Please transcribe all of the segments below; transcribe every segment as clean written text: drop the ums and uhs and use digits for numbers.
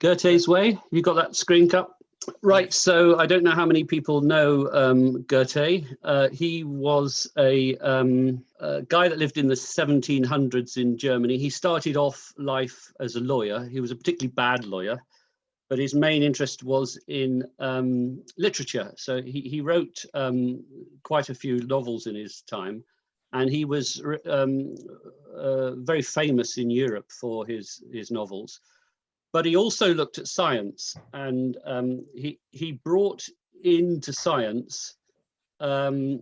Goethes Way. You got that screen cap? Right. So I don't know how many people know Goethe. He was a guy that lived in the 1700s in Germany. He started off life as a lawyer. He was a particularly bad lawyer, but his main interest was in literature. So he wrote quite a few novels in his time, and he was very famous in Europe for his novels. But he also looked at science, and he brought into science a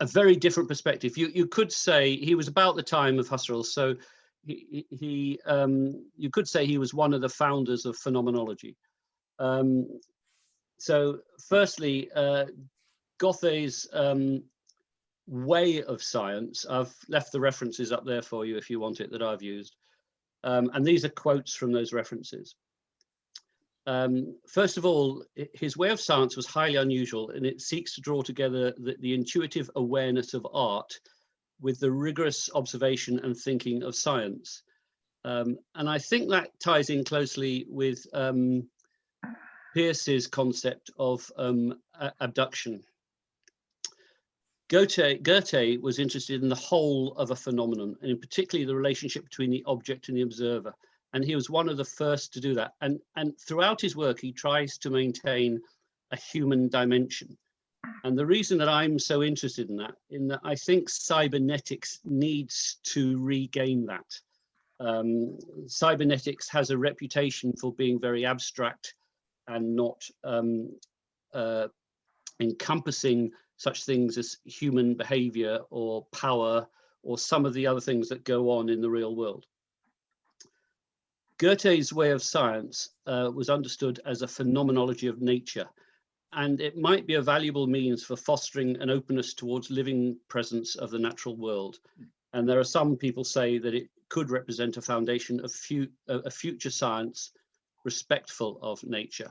very different perspective. You could say he was about the time of Husserl, so you could say he was one of the founders of phenomenology. So firstly, Goethe's way of science, I've left the references up there for you if you want it, that I've used. And these are quotes from those references. First of all, his way of science was highly unusual, and it seeks to draw together the intuitive awareness of art with the rigorous observation and thinking of science. And I think that ties in closely with Peirce's concept of abduction. Goethe was interested in the whole of a phenomenon, and in particular the relationship between the object and the observer. And he was one of the first to do that. And throughout his work, he tries to maintain a human dimension. And the reason that I'm so interested in that I think cybernetics needs to regain that. Cybernetics has a reputation for being very abstract and not encompassing such things as human behavior or power or some of the other things that go on in the real world. Goethe's way of science was understood as a phenomenology of nature, and it might be a valuable means for fostering an openness towards living presence of the natural world. And there are some people say that it could represent a foundation of a future science respectful of nature.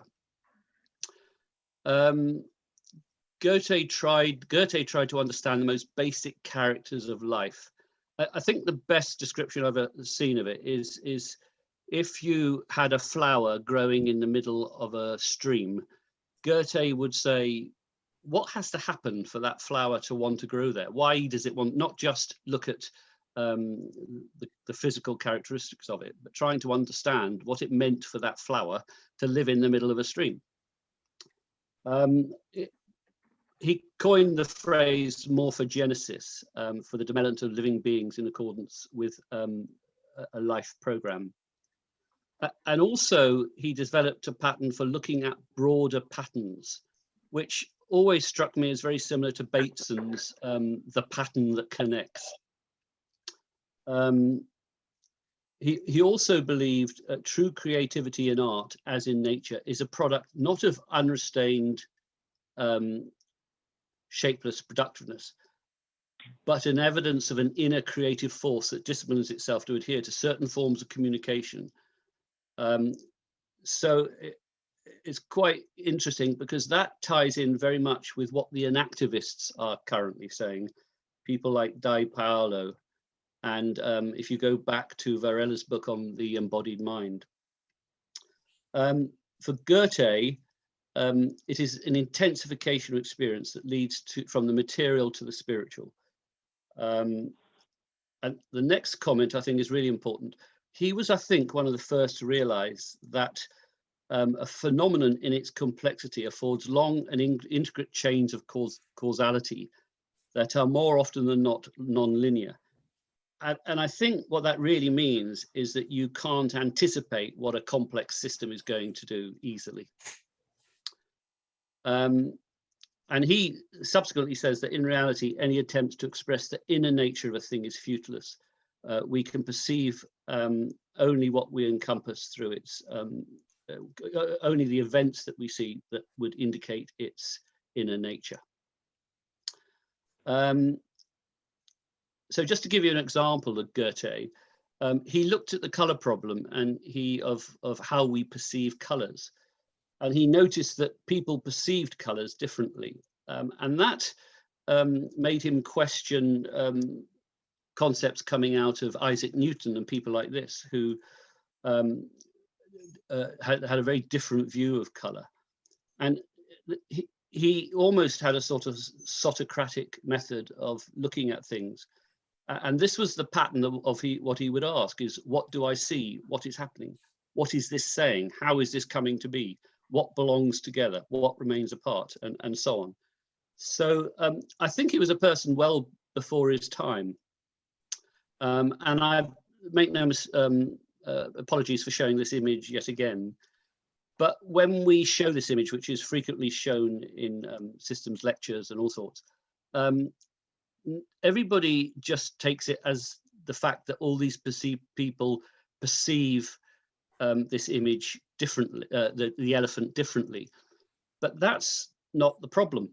Goethe tried to understand the most basic characters of life. I think the best description I've ever seen of it is if you had a flower growing in the middle of a stream, Goethe would say, what has to happen for that flower to want to grow there? Why does it want, not just look at the physical characteristics of it, but trying to understand what it meant for that flower to live in the middle of a stream. He coined the phrase morphogenesis for the development of living beings in accordance with a life program. And also he developed a pattern for looking at broader patterns, which always struck me as very similar to Bateson's The Pattern That Connects. He also believed true creativity in art, as in nature, is a product not of unrestrained shapeless productiveness, but an evidence of an inner creative force that disciplines itself to adhere to certain forms of communication. So it's quite interesting because that ties in very much with what the inactivists are currently saying, people like Di Paolo, and if you go back to Varela's book on the embodied mind. For Goethe, it is an intensification of experience that leads from the material to the spiritual. And the next comment I think is really important. He was, I think, one of the first to realize that a phenomenon in its complexity affords long and intricate chains of causality that are more often than not non-linear. And I think what that really means is that you can't anticipate what a complex system is going to do easily. And he subsequently says that in reality, any attempt to express the inner nature of a thing is futiless. We can perceive only what we encompass through its, only the events that we see that would indicate its inner nature. So just to give you an example of Goethe, he looked at the color problem and of how we perceive colors. And he noticed that people perceived colors differently. And that made him question concepts coming out of Isaac Newton and people like this, who had a very different view of colour. And he almost had a sort of Socratic method of looking at things. And this was the pattern of what he would ask is, what do I see? What is happening? What is this saying? How is this coming to be? What belongs together? What remains apart? And so on. So I think he was a person well before his time. And I make no apologies for showing this image yet again. But when we show this image, which is frequently shown in systems lectures and all sorts, everybody just takes it as the fact that all these people perceive this image differently, the elephant differently. But that's not the problem.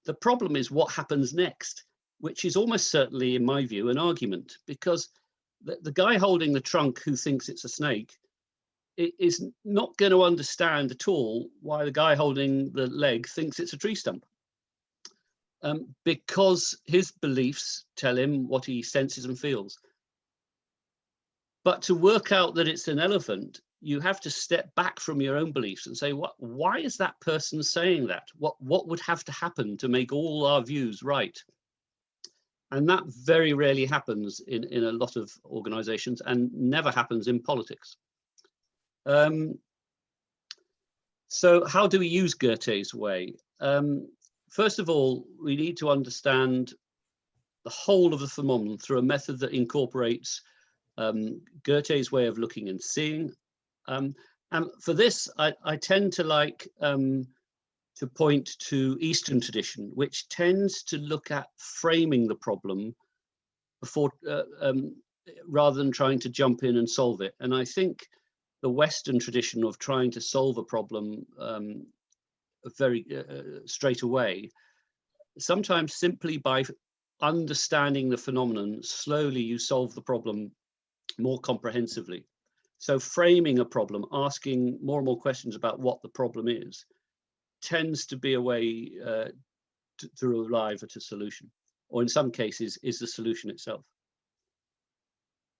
The problem is what happens next, which is almost certainly, in my view, an argument, because the guy holding the trunk who thinks it's a snake is not going to understand at all why the guy holding the leg thinks it's a tree stump. Because his beliefs tell him what he senses and feels. But to work out that it's an elephant, you have to step back from your own beliefs and say, why is that person saying that? What would have to happen to make all our views right? And that very rarely happens in a lot of organizations and never happens in politics. So how do we use Goethe's way? First of all, we need to understand the whole of the phenomenon through a method that incorporates Goethe's way of looking and seeing. And for this, I tend to like to point to Eastern tradition, which tends to look at framing the problem before, rather than trying to jump in and solve it. And I think the Western tradition of trying to solve a problem very straight away, sometimes simply by understanding the phenomenon, slowly you solve the problem more comprehensively. So framing a problem, asking more and more questions about what the problem is, tends to be a way to arrive at a solution, or in some cases is the solution itself.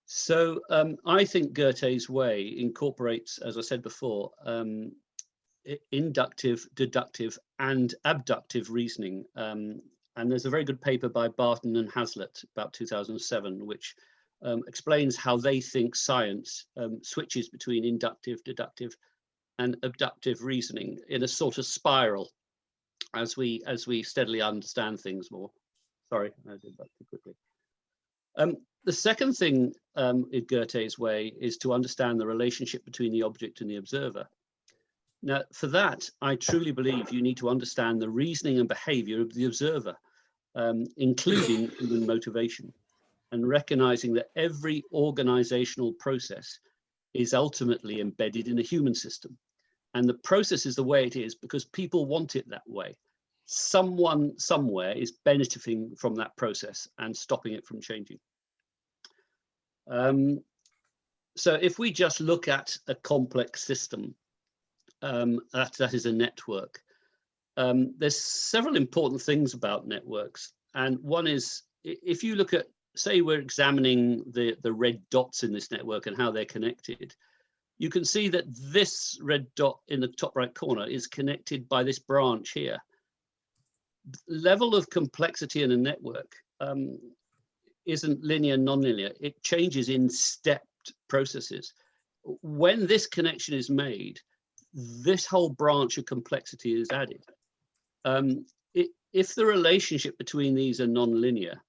So I think Goethe's way incorporates, as I said before, inductive, deductive, and abductive reasoning. And there's a very good paper by Barton and Hazlitt about 2007, which explains how they think science switches between inductive, deductive, and abductive reasoning in a sort of spiral as we steadily understand things more. Sorry, I did that too quickly. The second thing in Goethe's way is to understand the relationship between the object and the observer. Now, for that, I truly believe you need to understand the reasoning and behavior of the observer, including human motivation, and recognizing that every organizational process is ultimately embedded in a human system. And the process is the way it is because people want it that way. Someone somewhere is benefiting from that process and stopping it from changing. So if we just look at a complex system, that is a network, there's several important things about networks. And one is, if you look at, say we're examining the red dots in this network and how they're connected, you can see that this red dot in the top right corner is connected by this branch here. Level of complexity in a network isn't linear, non-linear. It changes in stepped processes. When this connection is made, this whole branch of complexity is added. If the relationship between these are non-linear,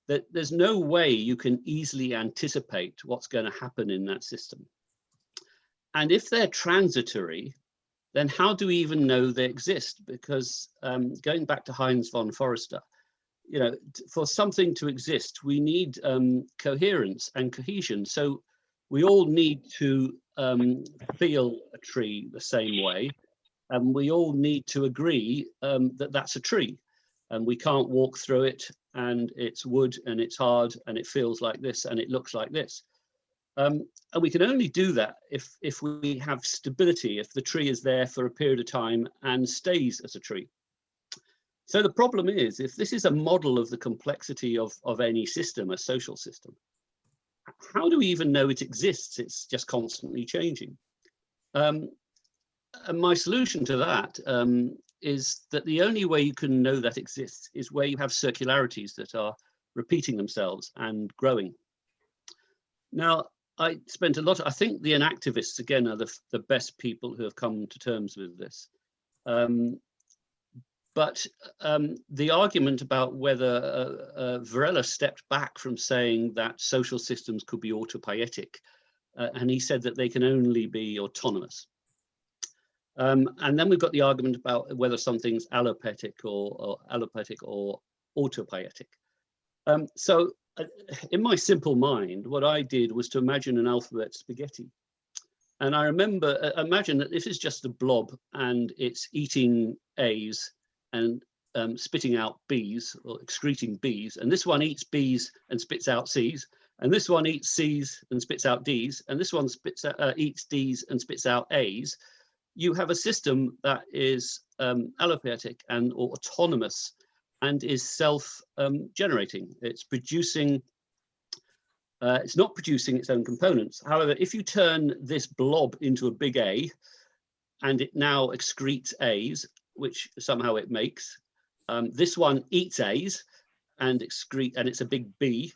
there's no way you can easily anticipate what's going to happen in that system. And if they're transitory, then how do we even know they exist? Because going back to Heinz von Forster, you know, for something to exist, we need coherence and cohesion. So we all need to feel a tree the same way, and we all need to agree that that's a tree, and we can't walk through it, and it's wood, and it's hard, and it feels like this, and it looks like this. And we can only do that if we have stability, if the tree is there for a period of time and stays as a tree. So the problem is, if this is a model of the complexity of any system, a social system, how do we even know it exists? It's just constantly changing. And my solution to that is that the only way you can know that exists is where you have circularities that are repeating themselves and growing. Now, I spent a lot, I think the inactivists, again, are the best people who have come to terms with this. But the argument about whether Varela stepped back from saying that social systems could be autopoietic, and he said that they can only be autonomous. And then we've got the argument about whether something's allopaetic or autopoietic. So in my simple mind, what I did was to imagine an alphabet spaghetti. And I remember, imagine that this is just a blob and it's eating A's and spitting out B's or excreting B's. And this one eats B's and spits out C's. And this one eats C's and spits out D's. And this one eats D's and spits out A's. You have a system that is allopaetic and or autonomous and is self-generating. It's producing, it's not producing its own components. However, if you turn this blob into a big A and it now excretes A's, which somehow it makes, this one eats A's and it's a big B,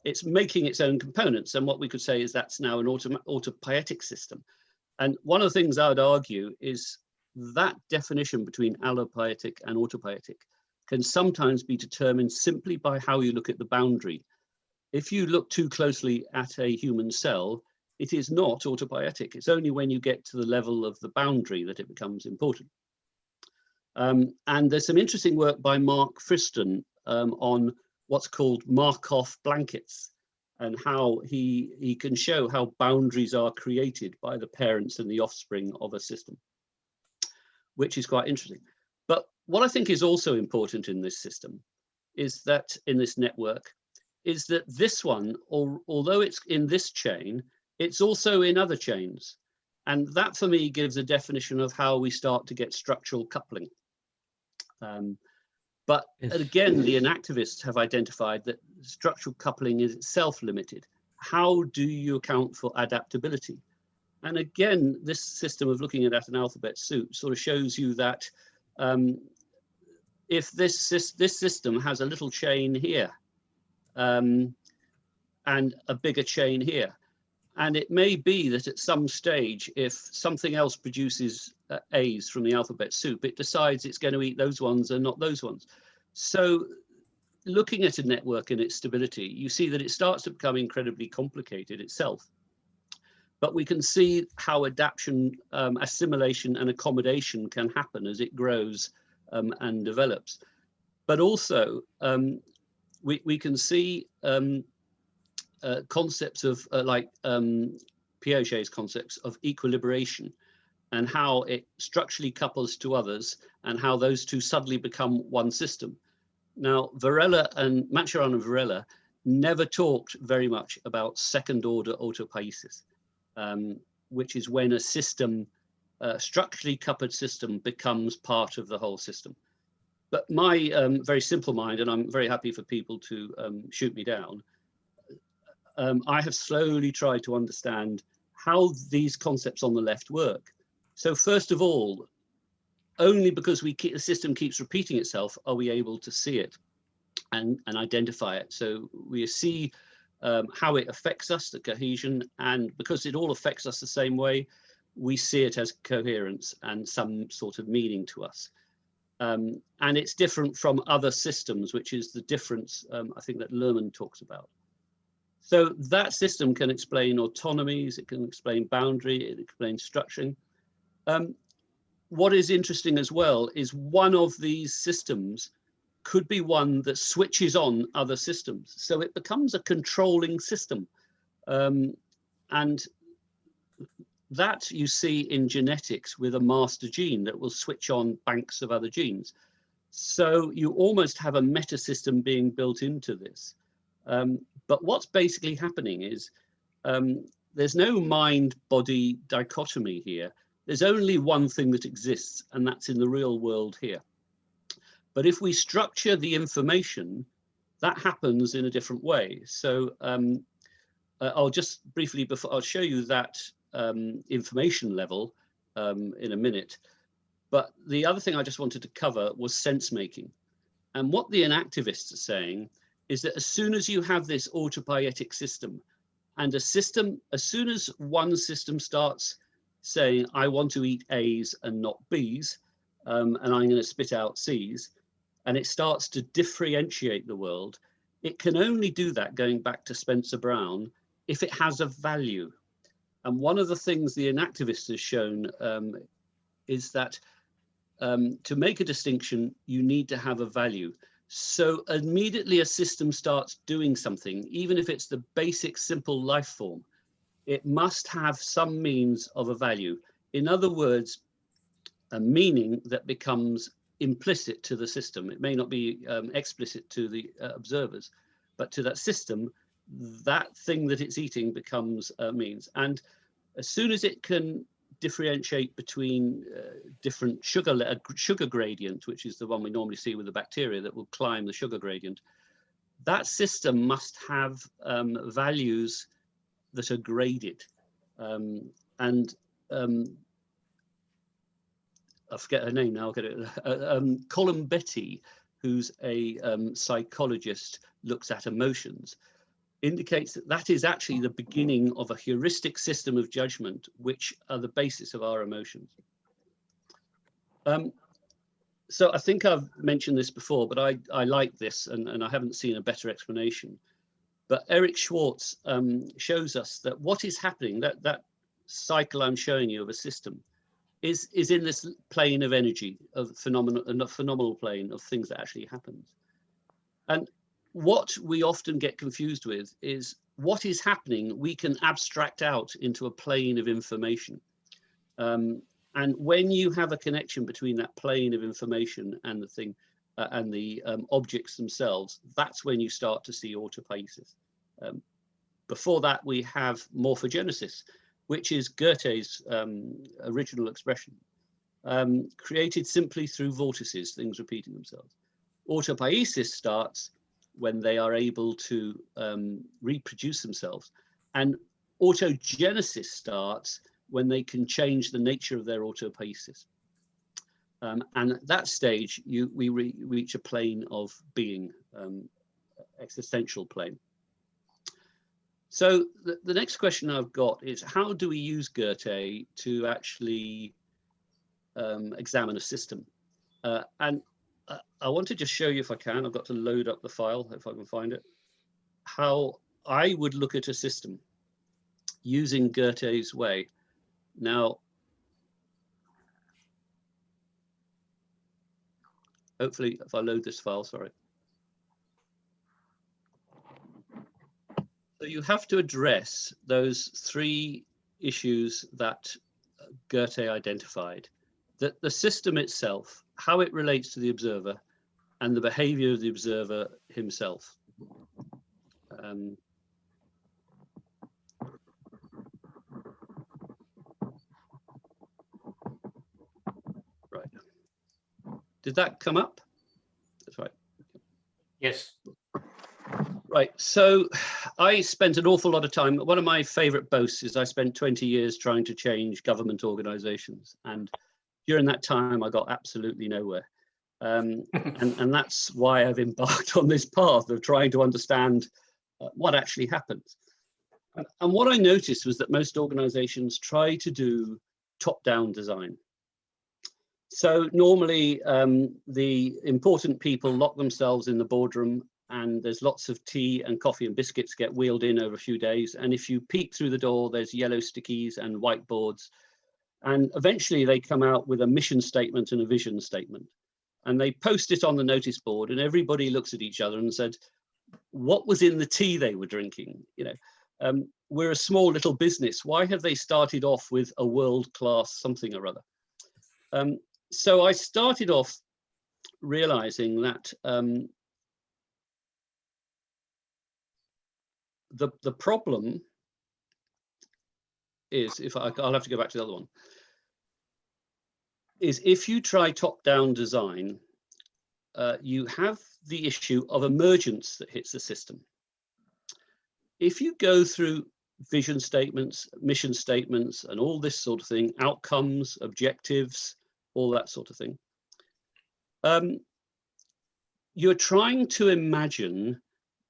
it's making its own components. And what we could say is that's now an autopoietic system. And one of the things I would argue is that definition between allopoietic and autopoietic can sometimes be determined simply by how you look at the boundary. If you look too closely at a human cell, it is not autopoietic. It's only when you get to the level of the boundary that it becomes important. And there's some interesting work by Mark Friston on what's called Markov blankets, and how he can show how boundaries are created by the parents and the offspring of a system, which is quite interesting. But what I think is also important in this system is that in this network is that this one, although it's in this chain, it's also in other chains. And that for me gives a definition of how we start to get structural coupling. But again, the inactivists have identified that structural coupling is itself limited. How do you account for adaptability? And again, this system of looking at an alphabet soup sort of shows you that if this system has a little chain here and a bigger chain here, and it may be that at some stage, if something else produces A's from the alphabet soup, it decides it's going to eat those ones and not those ones. So looking at a network and its stability, you see that it starts to become incredibly complicated itself. But we can see how adaptation, assimilation and accommodation can happen as it grows and develops. But also, we can see concepts of like Piaget's concepts of equilibration and how it structurally couples to others and how those two suddenly become one system. Now, Varela and Machuron and Varela never talked very much about second order autopoiesis, which is when a system, structurally coupled system, becomes part of the whole system. But my very simple mind, and I'm very happy for people to shoot me down, I have slowly tried to understand how these concepts on the left work. So first of all, only because the system keeps repeating itself are we able to see it and identify it. So we see how it affects us, the cohesion, and because it all affects us the same way, we see it as coherence and some sort of meaning to us. And it's different from other systems, which is the difference I think that Lerman talks about. So that system can explain autonomies, it can explain boundary, it explains structuring. What is interesting as well is one of these systems could be one that switches on other systems. So it becomes a controlling system. And that you see in genetics with a master gene that will switch on banks of other genes. So you almost have a meta system being built into this. But what's basically happening is there's no mind-body dichotomy here. There's only one thing that exists, and that's in the real world here. But if we structure the information, that happens in a different way. So I'll just briefly, I'll show you that information level, in a minute. But the other thing I just wanted to cover was sense making. And what the inactivists are saying is that as soon as you have this autopoietic system, and a system, as soon as one system starts saying, I want to eat A's and not B's, and I'm going to spit out C's, and it starts to differentiate the world, it can only do that, going back to Spencer Brown, if it has a value. And one of the things the inactivist has shown is that to make a distinction, you need to have a value. So immediately a system starts doing something, even if it's the basic simple life form, it must have some means of a value. In other words, a meaning that becomes implicit to the system. It may not be explicit to the observers, but to that system, that thing that it's eating becomes a means. And as soon as it can differentiate between different sugar gradient, which is the one we normally see with the bacteria that will climb the sugar gradient, that system must have values that are graded. I forget her name now, I'll get it. Colin Betty, who's a psychologist, looks at emotions, indicates that that is actually the beginning of a heuristic system of judgment, which are the basis of our emotions. So I think I've mentioned this before, but I like this, and I haven't seen a better explanation. But Eric Schwartz shows us that what is happening, that cycle I'm showing you of a system, is in this plane of energy, of a phenomenal plane of things that actually happens. And what we often get confused with is what is happening we can abstract out into a plane of information. And when you have a connection between that plane of information and the thing and the objects themselves, that's when you start to see autopoiesis. Before that, we have morphogenesis, which is Goethe's original expression, created simply through vortices, things repeating themselves. Autopoiesis starts when they are able to reproduce themselves, and autogenesis starts when they can change the nature of their autopoiesis. And at that stage, we reach a plane of being, existential plane. So the next question I've got is, how do we use Goethe to actually examine a system? And I want to just show you, if I can, I've got to load up the file, if I can find it, how I would look at a system using Goethes Way. Now, hopefully, if I load this file, sorry. So you have to address those three issues that Goethe identified: that the system itself, how it relates to the observer, and the behavior of the observer himself. Right. Did that come up? That's right. Yes. Right, so I spent an awful lot of time. One of my favorite boasts is I spent 20 years trying to change government organizations. And during that time, I got absolutely nowhere. And that's why I've embarked on this path of trying to understand what actually happens. And what I noticed was that most organizations try to do top-down design. So normally the important people lock themselves in the boardroom, and there's lots of tea and coffee and biscuits get wheeled in over a few days. And if you peek through the door, there's yellow stickies and whiteboards. And eventually they come out with a mission statement and a vision statement. And they post it on the notice board, and everybody looks at each other and said, what was in the tea they were drinking? You know, we're a small little business. Why have they started off with a world-class something or other? So I started off realizing that the problem is, I'll have to go back to the other one, is if you try top-down design, you have the issue of emergence that hits the system. If you go through vision statements, mission statements, and all this sort of thing, outcomes, objectives, all that sort of thing. You're trying to imagine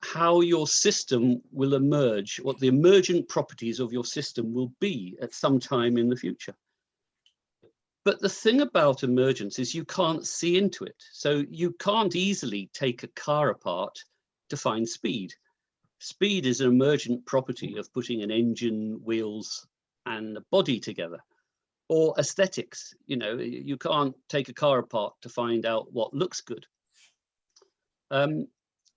how your system will emerge, what the emergent properties of your system will be at some time in the future. But the thing about emergence is you can't see into it. So you can't easily take a car apart to find speed. Speed is an emergent property of putting an engine, wheels, and a body together. Or aesthetics, you know, you can't take a car apart to find out what looks good. And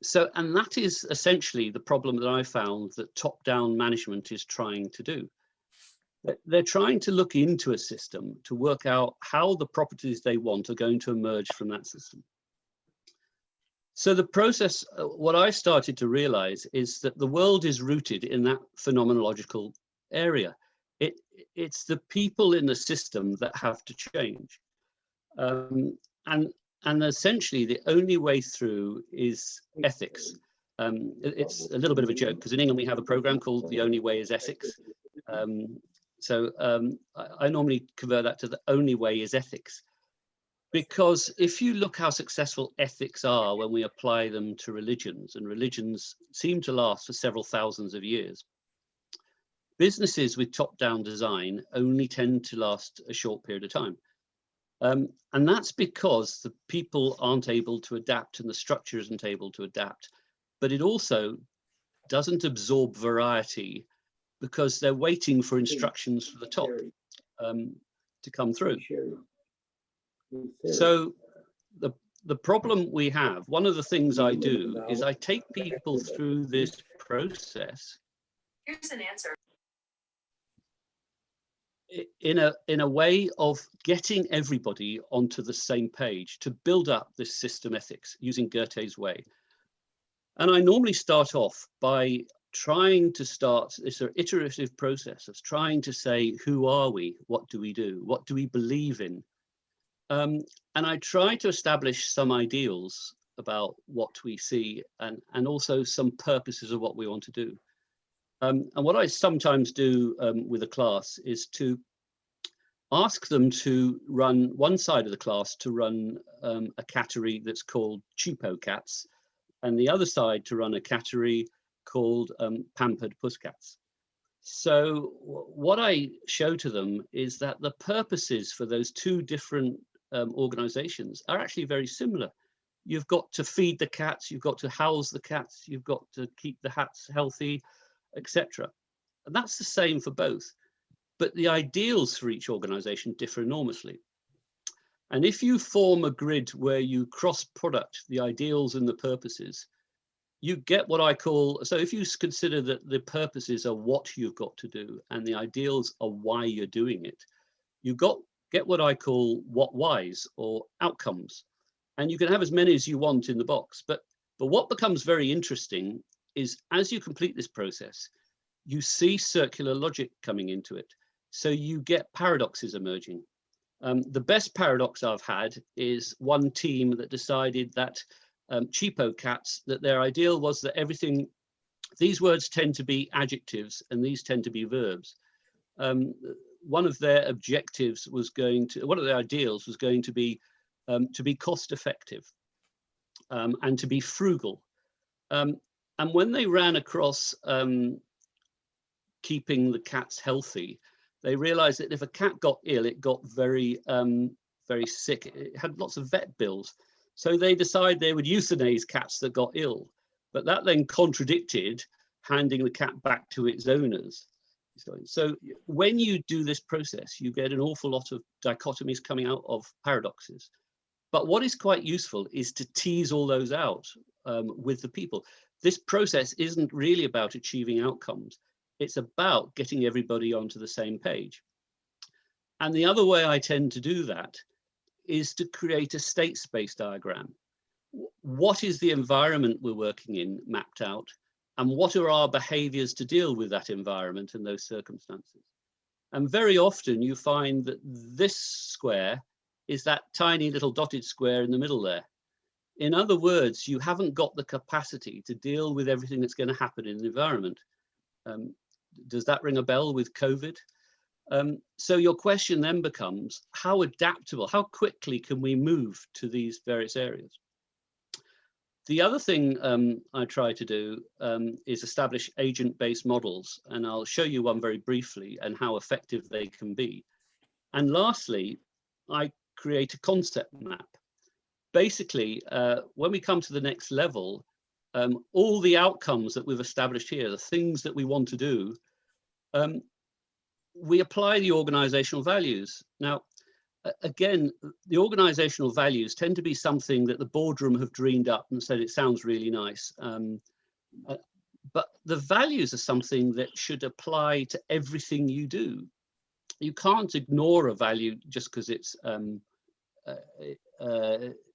that is essentially the problem that I found that top-down management is trying to do. They're trying to look into a system to work out how the properties they want are going to emerge from that system. So the process, what I started to realize is that the world is rooted in that phenomenological area. It's the people in the system that have to change. And essentially the only way through is ethics. It's a little bit of a joke because in England we have a program called The Only Way is Ethics. I normally convert that to the only way is ethics. Because if you look how successful ethics are when we apply them to religions, and religions seem to last for several thousands of years, businesses with top-down design only tend to last a short period of time. And that's because the people aren't able to adapt and the structure isn't able to adapt. But it also doesn't absorb variety because they're waiting for instructions from the top to come through. So the problem we have, one of the things I do is I take people through this process. Here's an answer. In a way of getting everybody onto the same page to build up this system ethics using Goethes Way. And I normally start off by trying to start this iterative process of trying to say, who are we? What do we do? What do we believe in? And I try to establish some ideals about what we see and also some purposes of what we want to do. And what I sometimes do with a class is to ask them to run one side of the class to run a category that's called cheapo cats, and the other side to run a category called pampered pussycats. So what I show to them is that the purposes for those two different organizations are actually very similar. You've got to feed the cats, you've got to house the cats, you've got to keep the cats healthy, etc. And that's the same for both. But the ideals for each organization differ enormously. And if you form a grid where you cross-product the ideals and the purposes, you get what I call, so if you consider that the purposes are what you've got to do and the ideals are why you're doing it, you get what I call what whys or outcomes. And you can have as many as you want in the box. But what becomes very interesting is as you complete this process, you see circular logic coming into it. So you get paradoxes emerging. The best paradox I've had is one team that decided that cheapo cats, that their ideal was that everything, these words tend to be adjectives and these tend to be verbs. One of their objectives was one of their ideals was going to be cost effective and to be frugal. And when they ran across keeping the cats healthy, they realized that if a cat got ill, it got very sick. It had lots of vet bills. So they decided they would euthanize cats that got ill. But that then contradicted handing the cat back to its owners. So when you do this process, you get an awful lot of dichotomies coming out of paradoxes. But what is quite useful is to tease all those out with the people. This process isn't really about achieving outcomes. It's about getting everybody onto the same page. And the other way I tend to do that is to create a state space diagram. What is the environment we're working in mapped out? And what are our behaviors to deal with that environment and those circumstances? And very often you find that this square is that tiny little dotted square in the middle there. In other words, you haven't got the capacity to deal with everything that's going to happen in the environment. Does that ring a bell with COVID? So your question then becomes, how adaptable, how quickly can we move to these various areas? The other thing I try to do is establish agent-based models, and I'll show you one very briefly and how effective they can be. And lastly, I create a concept map. Basically, when we come to the next level, all the outcomes that we've established here, the things that we want to do, we apply the organizational values. Now, again, the organizational values tend to be something that the boardroom have dreamed up and said it sounds really nice. But the values are something that should apply to everything you do. You can't ignore a value just because it's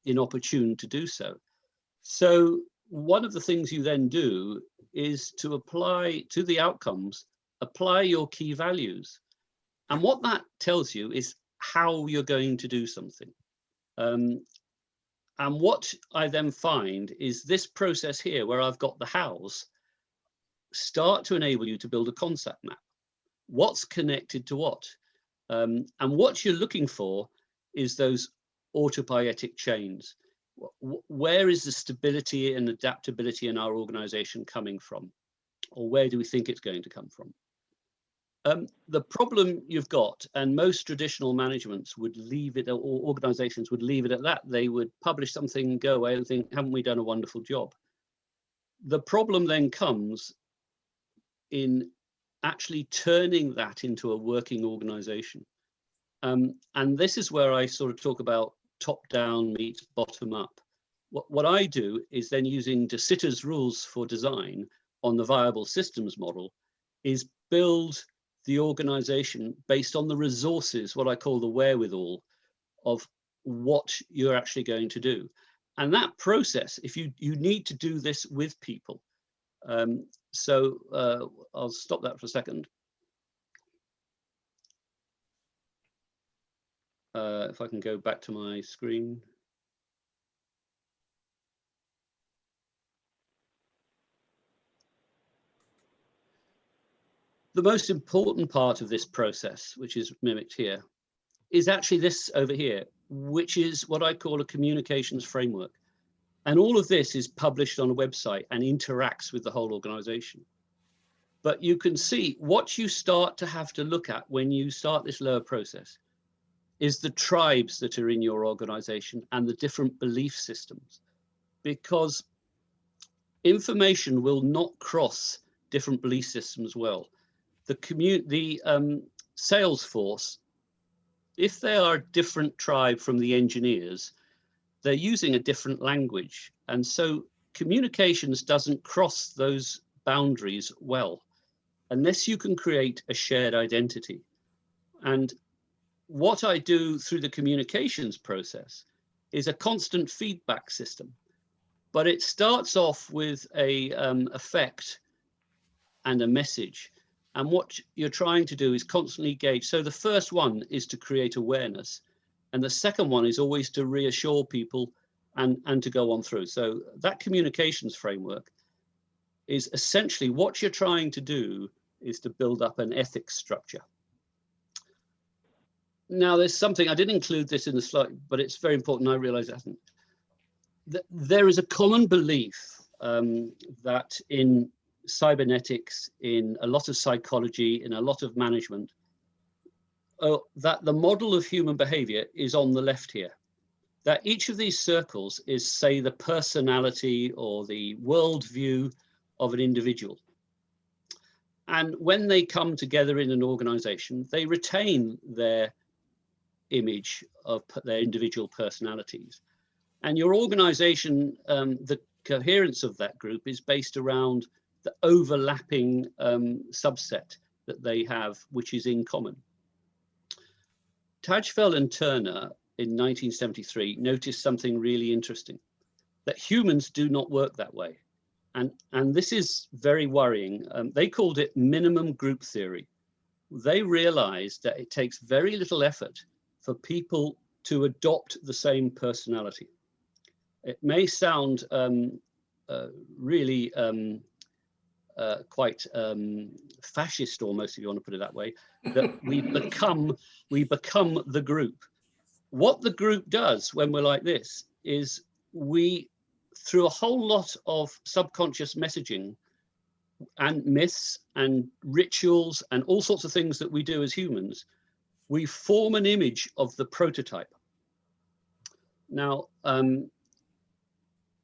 inopportune to do so. So one of the things you then do is to apply to the outcomes, apply your key values. And what that tells you is how you're going to do something. And what I then find is this process here, where I've got the hows, start to enable you to build a concept map. What's connected to what? And what you're looking for is those autopoietic chains. Where is the stability and adaptability in our organization coming from? Or where do we think it's going to come from? The problem you've got, and most traditional managements would leave it, or organizations would leave it at that. They would publish something, go away and think, haven't we done a wonderful job? The problem then comes in actually turning that into a working organization. And this is where I sort of talk about top down meets bottom up. What I do is then, using De Sitter's rules for design on the viable systems model, is build the organization based on the resources, what I call the wherewithal of what you're actually going to do. And that process, if you need to do this with people. I'll stop that for a second. If I can go back to my screen. The most important part of this process, which is mimicked here, is actually this over here, which is what I call a communications framework. And all of this is published on a website and interacts with the whole organization. But you can see what you start to have to look at when you start this lower process is the tribes that are in your organization and the different belief systems, because information will not cross different belief systems well. The sales force, if they are a different tribe from the engineers, they're using a different language. And so communications doesn't cross those boundaries well, unless you can create a shared identity. And what I do through the communications process is a constant feedback system, but it starts off with a effect and a message. And what you're trying to do is constantly gauge. So the first one is to create awareness. And the second one is always to reassure people and to go on through. So that communications framework is essentially what you're trying to do is to build up an ethics structure. Now, there's something, I didn't include this in the slide, but it's very important. I realize it hasn't. There is a common belief that in cybernetics, in a lot of psychology, in a lot of management, that the model of human behavior is on the left here. That each of these circles is, say, the personality or the worldview of an individual. And when they come together in an organization, they retain their image of their individual personalities. And your organization, the coherence of that group is based around the overlapping subset that they have, which is in common. Tajfel and Turner in 1973 noticed something really interesting, that humans do not work that way. And this is very worrying. They called it minimum group theory. They realized that it takes very little effort for people to adopt the same personality. It may sound really quite fascist, almost, if you want to put it that way, that we become the group. What the group does when we're like this is we, through a whole lot of subconscious messaging and myths and rituals and all sorts of things that we do as humans, we form an image of the prototype. Now,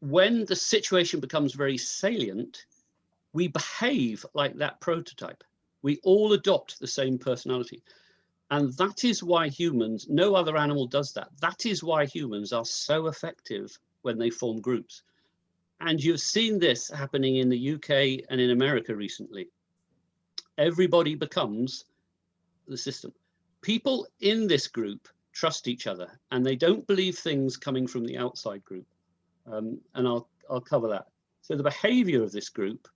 when the situation becomes very salient, we behave like that prototype. We all adopt the same personality. And that is why humans, no other animal does that. That is why humans are so effective when they form groups. And you've seen this happening in the UK and in America recently. Everybody becomes the system. People in this group trust each other, and they don't believe things coming from the outside group. And I'll cover that. So the behavior of this group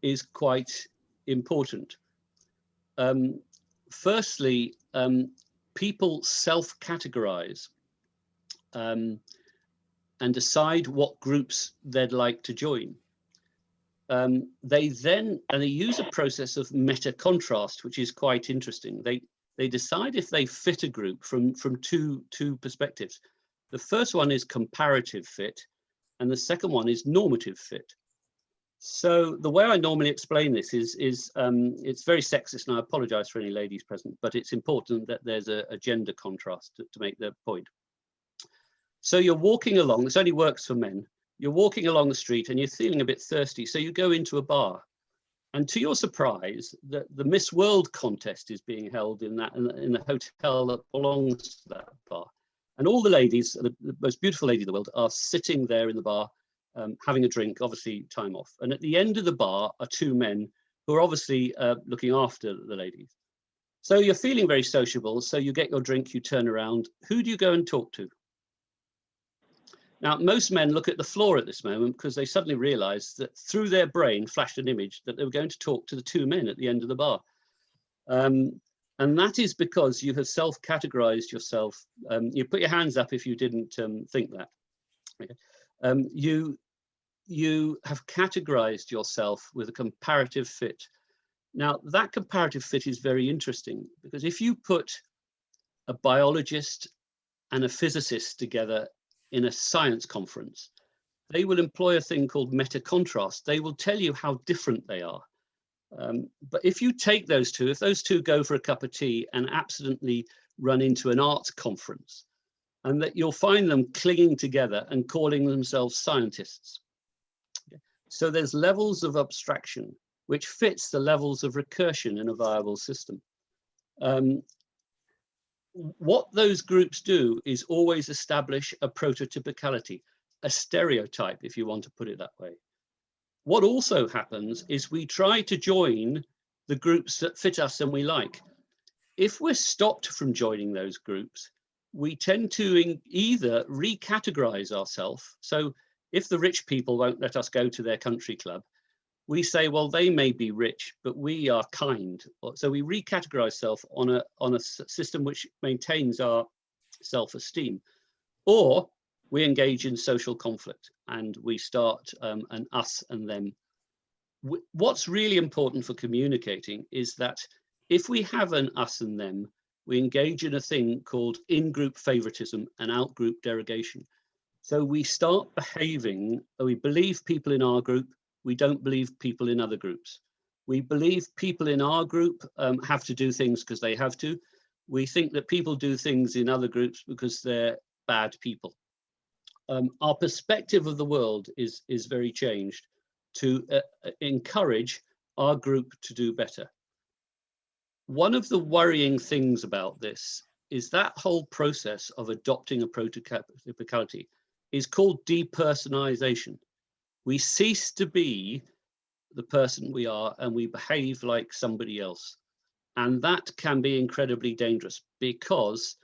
is quite important. Firstly, people self-categorize and decide what groups they'd like to join. They use a process of meta-contrast, which is quite interesting. They decide if they fit a group from two perspectives. The first one is comparative fit, and the second one is normative fit. So the way I normally explain this is it's very sexist, and I apologize for any ladies present, but it's important that there's a gender contrast to make the point. So you're walking along, this only works for men. You're walking along the street and you're feeling a bit thirsty, so you go into a bar. And to your surprise, the Miss World contest is being held in the hotel that belongs to that bar. And all the ladies, the most beautiful lady in the world, are sitting there in the bar, having a drink, obviously time off. And at the end of the bar are two men who are obviously looking after the ladies. So you're feeling very sociable. So you get your drink, you turn around. Who do you go and talk to? Now, most men look at the floor at this moment because they suddenly realize that through their brain flashed an image that they were going to talk to the two men at the end of the bar. And that is because you have self-categorized yourself. You put your hands up if you didn't think that. Okay. You have categorized yourself with a comparative fit. Now, that comparative fit is very interesting because if you put a biologist and a physicist together in a science conference, they will employ a thing called meta-contrast. They will tell you how different they are. But if you take those two, if those two go for a cup of tea and accidentally run into an arts conference, and that you'll find them clinging together and calling themselves scientists. So there's levels of abstraction, which fits the levels of recursion in a viable system. What those groups do is always establish a prototypicality, a stereotype, if you want to put it that way. What also happens is we try to join the groups that fit us and we like. If we're stopped from joining those groups, we tend to either recategorize ourselves. So if the rich people won't let us go to their country club, we say, well, they may be rich, but we are kind. So we recategorize ourselves on a system which maintains our self-esteem. Or we engage in social conflict and we start an us and them. What's really important for communicating is that if we have an us and them, we engage in a thing called in-group favoritism and out-group derogation. So we start behaving, we believe people in our group, we don't believe people in other groups. We believe people in our group have to do things because they have to. We think that people do things in other groups because they're bad people. Our perspective of the world is very changed to encourage our group to do better. One of the worrying things about this is that whole process of adopting a prototypicality is called depersonalization. We cease to be the person we are and we behave like somebody else. And that can be incredibly dangerous because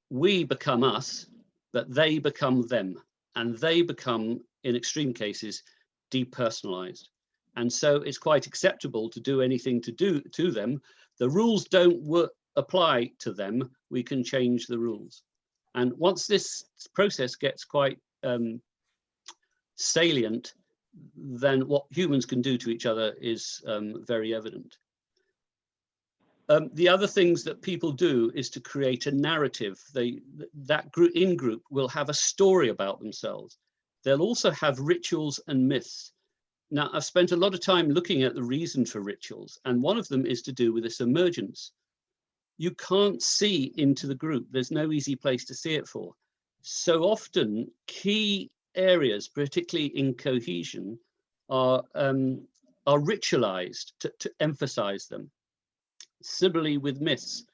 we become us, but they become them. And they become, in extreme cases, depersonalized. And so it's quite acceptable to do anything to them. The rules don't apply to them. We can change the rules. And once this process gets quite salient, then what humans can do to each other is very evident. The other things that people do is to create a narrative. That group in-group will have a story about themselves. They'll also have rituals and myths. Now, I've spent a lot of time looking at the reason for rituals, and one of them is to do with this emergence. You can't see into the group. There's no easy place to see it for. So often, key areas, particularly in cohesion, are ritualized to emphasize them. Similarly with myths.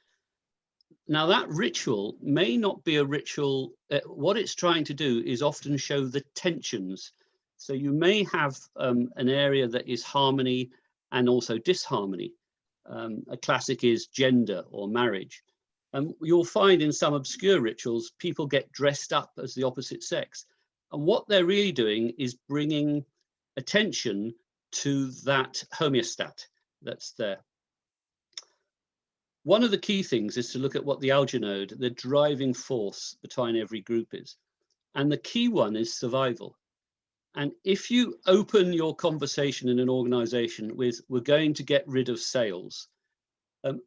Now that ritual may not be a ritual. What it's trying to do is often show the tensions. So you may have an area that is harmony and also disharmony. A classic is gender or marriage. You'll find in some obscure rituals, people get dressed up as the opposite sex. And what they're really doing is bringing attention to that homeostat that's there. One of the key things is to look at what the alginode, the driving force behind every group is. And the key one is survival. And if you open your conversation in an organization with, we're going to get rid of sales,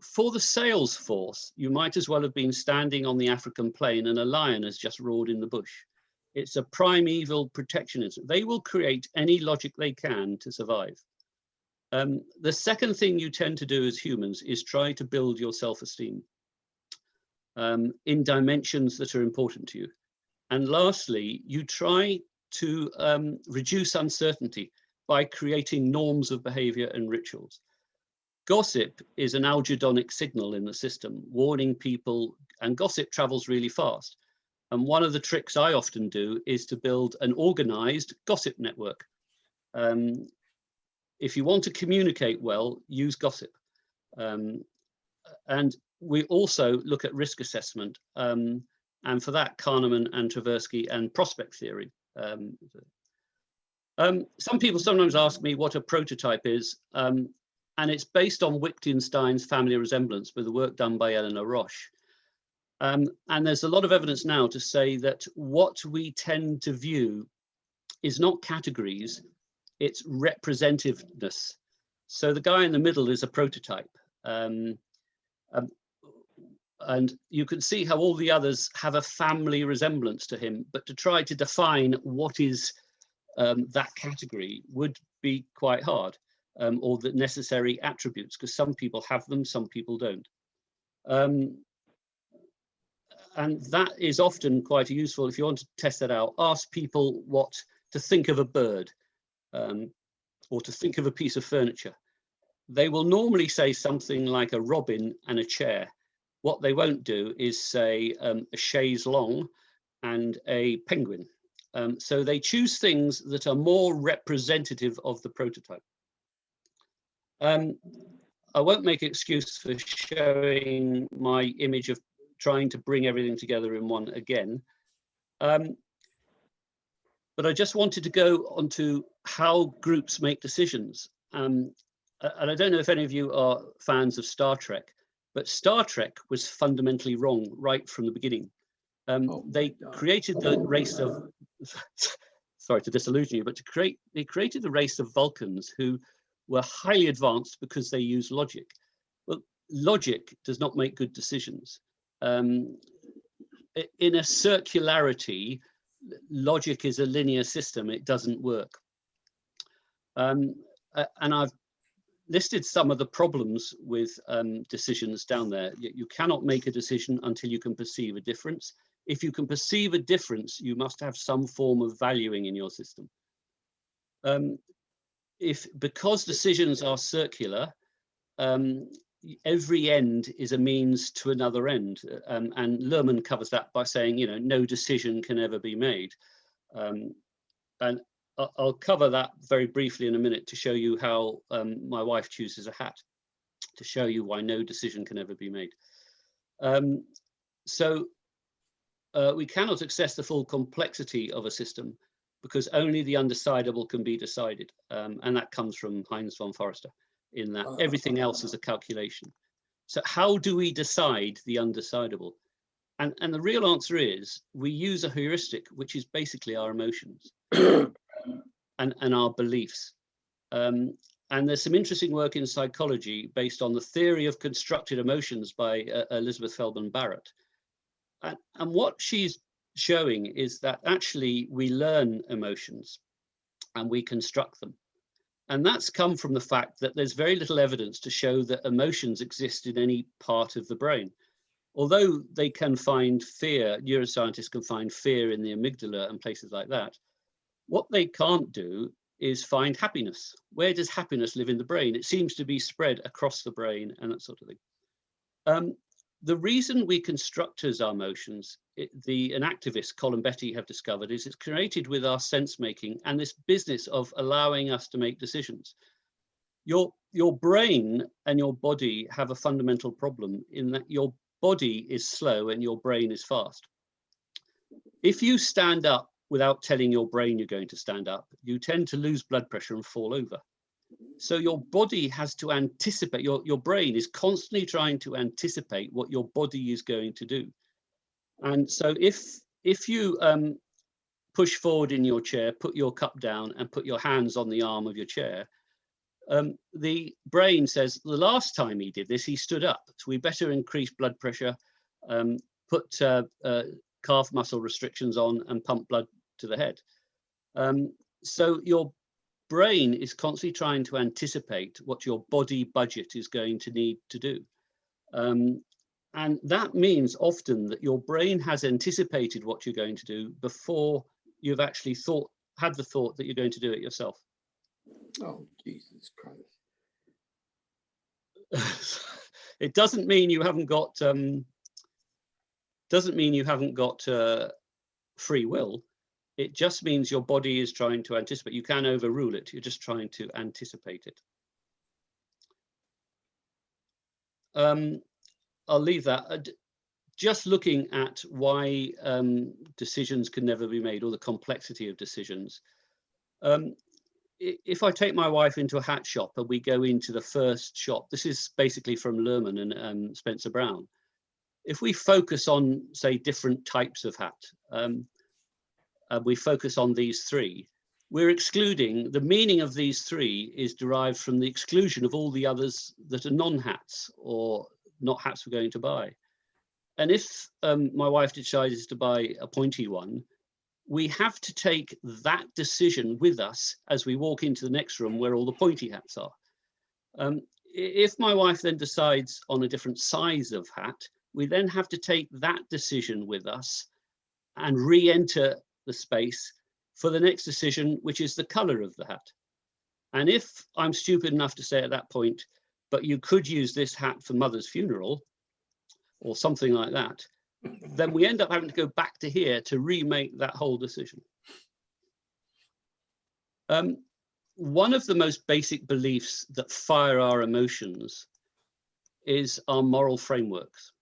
for the sales force, you might as well have been standing on the African plain and a lion has just roared in the bush. It's a primeval protectionism. They will create any logic they can to survive. The second thing you tend to do as humans is try to build your self-esteem in dimensions that are important to you. And lastly, you try to reduce uncertainty by creating norms of behavior and rituals. Gossip is an algedonic signal in the system, warning people, and gossip travels really fast. And one of the tricks I often do is to build an organized gossip network. If you want to communicate well, use gossip. And we also look at risk assessment. And for that, Kahneman and Tversky and prospect theory. Some people sometimes ask me what a prototype is. And it's based on Wittgenstein's family resemblance with the work done by Eleanor Roche. And there's a lot of evidence now to say that what we tend to view is not categories, it's representativeness. So the guy in the middle is a prototype. And you can see how all the others have a family resemblance to him, but to try to define what is that category would be quite hard, or the necessary attributes, because some people have them, some people don't. And that is often quite useful. If you want to test that out, ask people what to think of a bird. Or to think of a piece of furniture. They will normally say something like a robin and a chair. What they won't do is say a chaise longue and a penguin. So they choose things that are more representative of the prototype. I won't make an excuse for showing my image of trying to bring everything together in one again. But I just wanted to go on to how groups make decisions. And I don't know if any of you are fans of Star Trek, but Star Trek was fundamentally wrong right from the beginning. They created the race of, sorry to disillusion you, but they created the race of Vulcans who were highly advanced because they used logic. Well, logic does not make good decisions. In a circularity, logic is a linear system, it doesn't work. And I've listed some of the problems with decisions down there. You cannot make a decision until you can perceive a difference. If you can perceive a difference, you must have some form of valuing in your system. Because decisions are circular, every end is a means to another end, and Luhrmann covers that by saying, no decision can ever be made. And I'll cover that very briefly in a minute to show you how my wife chooses a hat, to show you why no decision can ever be made. We cannot access the full complexity of a system because only the undecidable can be decided. And that comes from Heinz von Forester, in that everything else is a calculation. So how do we decide the undecidable? And the real answer is we use a heuristic, which is basically our emotions. and our beliefs. And there's some interesting work in psychology based on the theory of constructed emotions by Elizabeth Feldman Barrett. And what she's showing is that actually we learn emotions and we construct them. And that's come from the fact that there's very little evidence to show that emotions exist in any part of the brain. Although they can find fear, neuroscientists can find fear in the amygdala and places like that, what they can't do is find happiness. Where does happiness live in the brain? It seems to be spread across the brain and that sort of thing. The reason we construct as our emotions, an activist, Colin Betty, have discovered is it's created with our sense making and this business of allowing us to make decisions. Your brain and your body have a fundamental problem in that your body is slow and your brain is fast. If you stand up without telling your brain you're going to stand up, you tend to lose blood pressure and fall over. So your body has to anticipate, your brain is constantly trying to anticipate what your body is going to do. And so if you push forward in your chair, put your cup down and put your hands on the arm of your chair, the brain says, the last time he did this, he stood up. So we better increase blood pressure, put calf muscle restrictions on and pump blood to the head. So your brain is constantly trying to anticipate what your body budget is going to need to do. And that means often that your brain has anticipated what you're going to do before you've actually had the thought that you're going to do it yourself. Oh, Jesus Christ. It doesn't mean you haven't got free will. It just means your body is trying to anticipate. You can overrule it. You're just trying to anticipate it. I'll leave that. Just looking at why decisions can never be made, or the complexity of decisions. If I take my wife into a hat shop and we go into the first shop, this is basically from Lerman and Spencer Brown. If we focus on, say, different types of hat, we focus on these three, we're excluding, the meaning of these three is derived from the exclusion of all the others that are non-hats or not hats we're going to buy. And if my wife decides to buy a pointy one, we have to take that decision with us as we walk into the next room where all the pointy hats are. If my wife then decides on a different size of hat, we then have to take that decision with us and re-enter the space for the next decision, which is the color of the hat. And if I'm stupid enough to say at that point, but you could use this hat for mother's funeral or something like that, then we end up having to go back to here to remake that whole decision. One of the most basic beliefs that fire our emotions is our moral frameworks.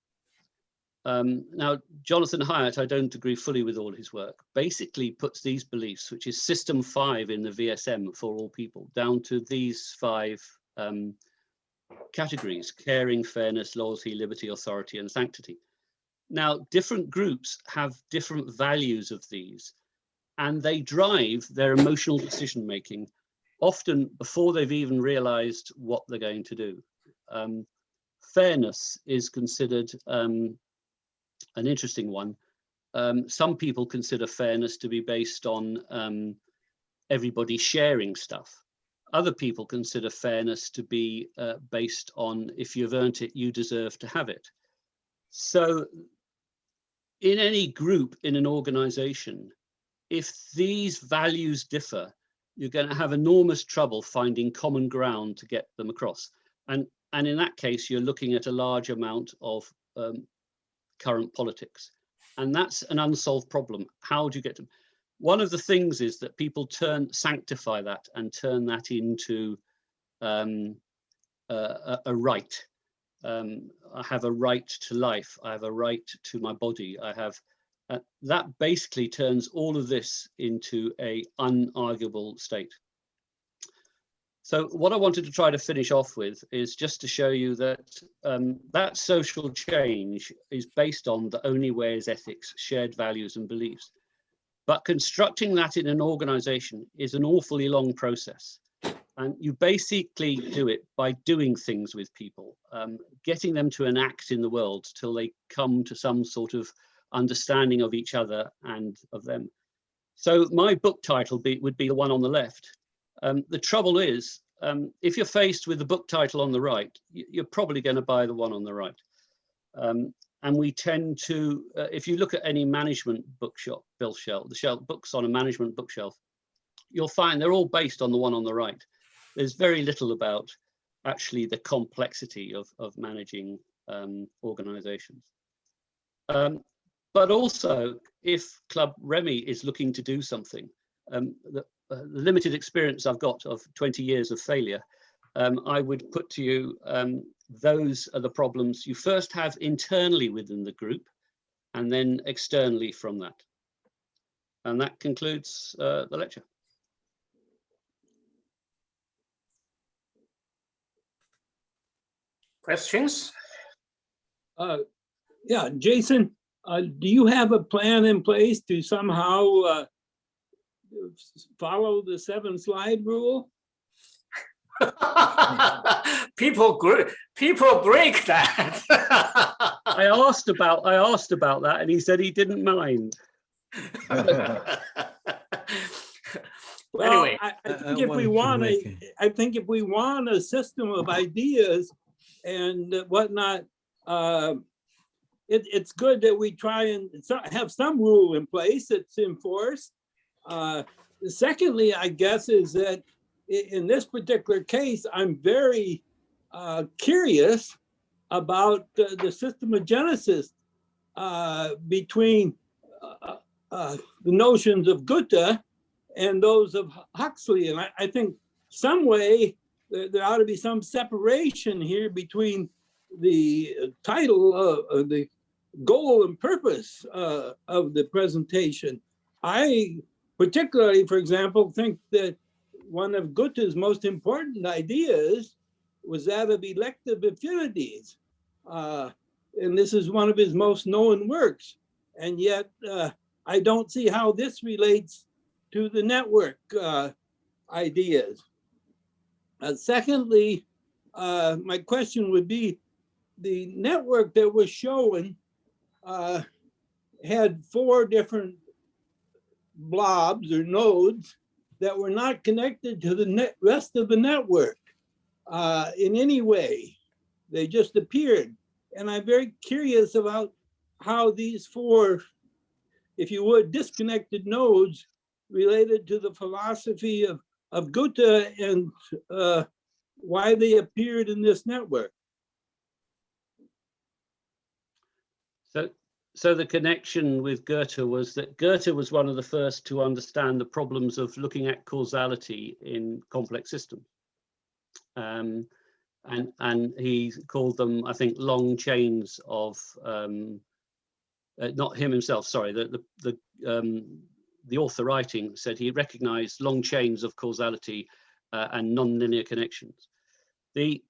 Now, Jonathan Hyatt, I don't agree fully with all his work, basically puts these beliefs, which is system 5 in the VSM for all people, down to these 5 categories: caring, fairness, loyalty, liberty, authority, and sanctity. Now, different groups have different values of these, and they drive their emotional decision making, often before they've even realized what they're going to do. Fairness is considered an interesting one. Some people consider fairness to be based on everybody sharing stuff. Other people consider fairness to be based on, if you've earned it, you deserve to have it. So in any group, in an organization, if these values differ, you're going to have enormous trouble finding common ground to get them across. And in that case, you're looking at a large amount of current politics. And that's an unsolved problem. How do you get to? One of the things is that people sanctify that and turn that into a right. I have a right to life. I have a right to my body. I have that basically turns all of this into a unarguable state. So what I wanted to try to finish off with is just to show you that that social change is based on the only way is ethics, shared values and beliefs. But constructing that in an organization is an awfully long process. And you basically do it by doing things with people, getting them to enact in the world till they come to some sort of understanding of each other and of them. So my book title would be the one on the left. The trouble is, if you're faced with the book title on the right, you're probably going to buy the one on the right. And we tend to, if you look at any management bookshelf, the books on a management bookshelf, you'll find they're all based on the one on the right. There's very little about actually the complexity of managing organizations. But also, if Club Remy is looking to do something, the limited experience I've got of 20 years of failure, I would put to you, those are the problems you first have internally within the group and then externally from that. And that concludes the lecture. Questions? Yeah, Jason, do you have a plan in place to somehow follow the 7-slide rule? People break that. I asked about that, and he said he didn't mind. Well, anyway, I think if we want a system of ideas and whatnot, it's good that we try and have some rule in place that's enforced. Secondly, I guess, is that in this particular case, I'm very curious about the systemogenesis between the notions of Goethe and those of Huxley. And I think some way there ought to be some separation here between the title of the goal and purpose of the presentation. I particularly, for example, think that one of Goethe's most important ideas was that of elective affinities. And this is one of his most known works. And yet I don't see how this relates to the network ideas. Secondly, my question would be, the network that was shown had 4 different blobs or nodes that were not connected to the rest of the network in any way. They just appeared. And I'm very curious about how these 4, if you would, disconnected nodes related to the philosophy of Goethe and why they appeared in this network. So the connection with Goethe was that Goethe was one of the first to understand the problems of looking at causality in complex systems. And he called them, I think, long chains of, not him himself, sorry, the author writing said he recognized long chains of causality and non-linear connections. The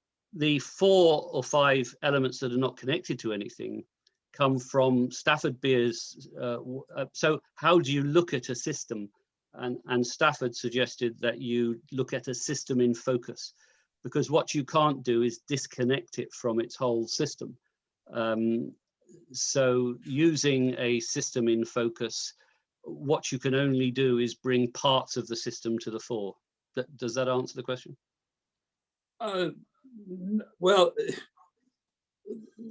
4 or 5 elements that are not connected to anything come from Stafford Beer's, so how do you look at a system? And Stafford suggested that you look at a system in focus, because what you can't do is disconnect it from its whole system. So using a system in focus, what you can only do is bring parts of the system to the fore. Does that answer the question? Well,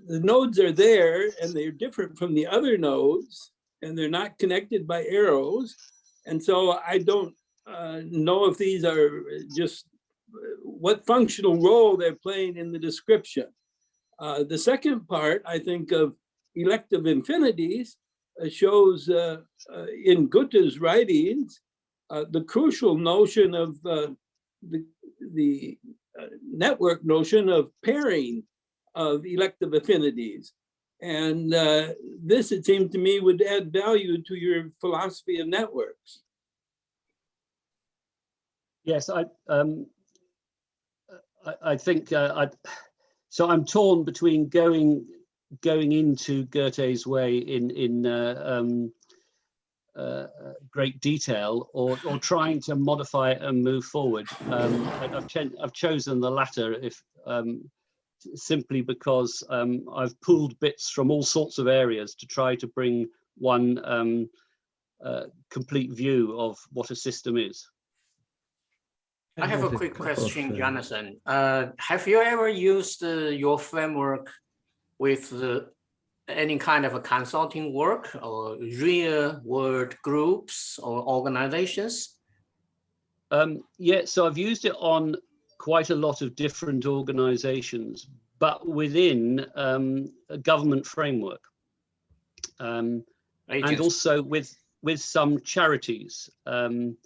the nodes are there and they're different from the other nodes and they're not connected by arrows. And so I don't know if these are just what functional role they're playing in the description. The second part, I think, of elective infinities shows in Goethe's writings the crucial notion of the network notion of pairing of elective affinities. And this, it seemed to me, would add value to your philosophy of networks. Yes, I think, so I'm torn between going into Goethes Way in great detail, or trying to modify it and move forward. I've chosen the latter, if simply because I've pulled bits from all sorts of areas to try to bring one complete view of what a system is. I have a quick question, Jonathan. Have you ever used your framework with any kind of a consulting work or real world groups or organizations? Yeah, so I've used it on quite a lot of different organizations, but within a government framework, and also with some charities. And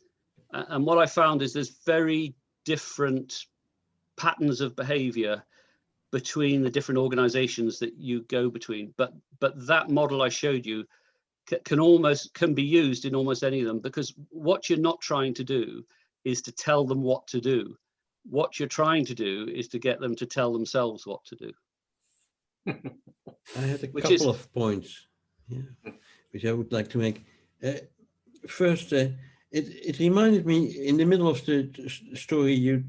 what I found is there's very different patterns of behavior between the different organizations that you go between. But that model I showed you can be used in almost any of them, because what you're not trying to do is to tell them what to do. What you're trying to do is to get them to tell themselves what to do. I had a couple of points, which I would like to make. First, it reminded me, in the middle of the story, you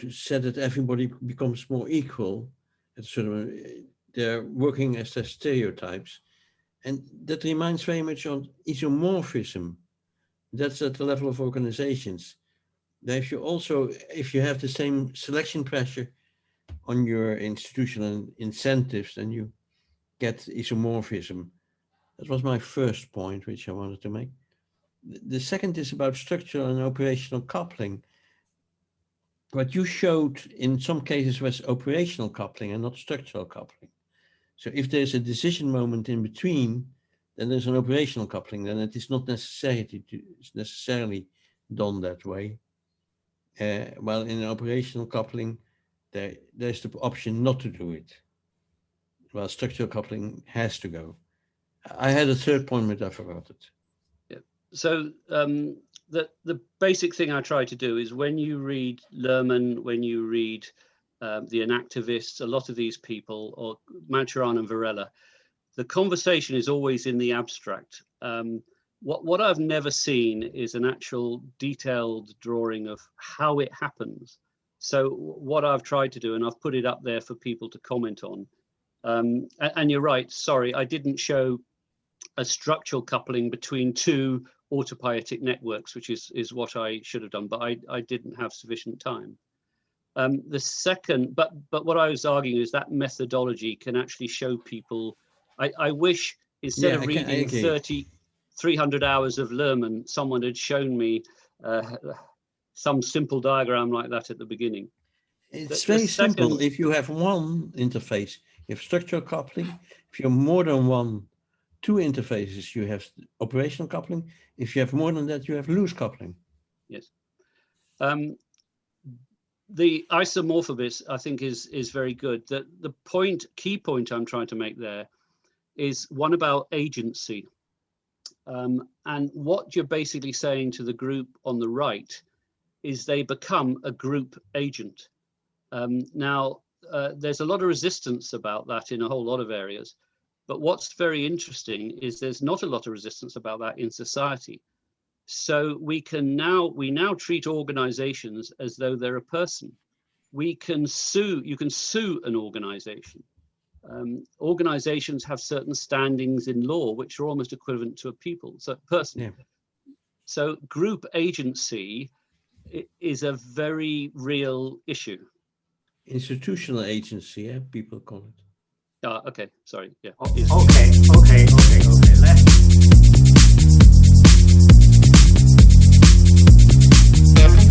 said that everybody becomes more equal. It's sort of they're working as their stereotypes, and that reminds very much on isomorphism. That's at the level of organizations. Now, if you have the same selection pressure on your institutional incentives, then you get isomorphism. That was my first point, which I wanted to make. The second is about structural and operational coupling. What you showed in some cases was operational coupling and not structural coupling. So if there's a decision moment in between, then there's an operational coupling, then it is not necessarily done that way. While in an operational coupling, there's the option not to do it. While structural coupling has to go. I had a third point, but I forgot it. Yeah. So the basic thing I try to do is, when you read Lerman, when you read the Enactivists, a lot of these people, or Mancharan and Varela, the conversation is always in the abstract. What I've never seen is an actual detailed drawing of how it happens. So what I've tried to do, and I've put it up there for people to comment on, and you're right, sorry, I didn't show a structural coupling between two autopoietic networks, which is what I should have done, but I didn't have sufficient time. The second, but what I was arguing is that methodology can actually show people. I wish, instead of reading 300 hours of Lerman, someone had shown me some simple diagram like that at the beginning. It's very simple. If you have one interface, you have structural coupling. If you have more than two interfaces, you have operational coupling. If you have more than that, you have loose coupling. Yes. The isomorphism, I think, is very good. The key point I'm trying to make there is one about agency. And what you're basically saying to the group on the right is they become a group agent. Now, there's a lot of resistance about that in a whole lot of areas. But what's very interesting is there's not a lot of resistance about that in society. So we now treat organizations as though they're a person. You can sue an organization. Organizations have certain standings in law, which are almost equivalent to a person. Yeah. So group agency is a very real issue. Institutional agency, people call it. Okay, sorry. Yeah. Okay.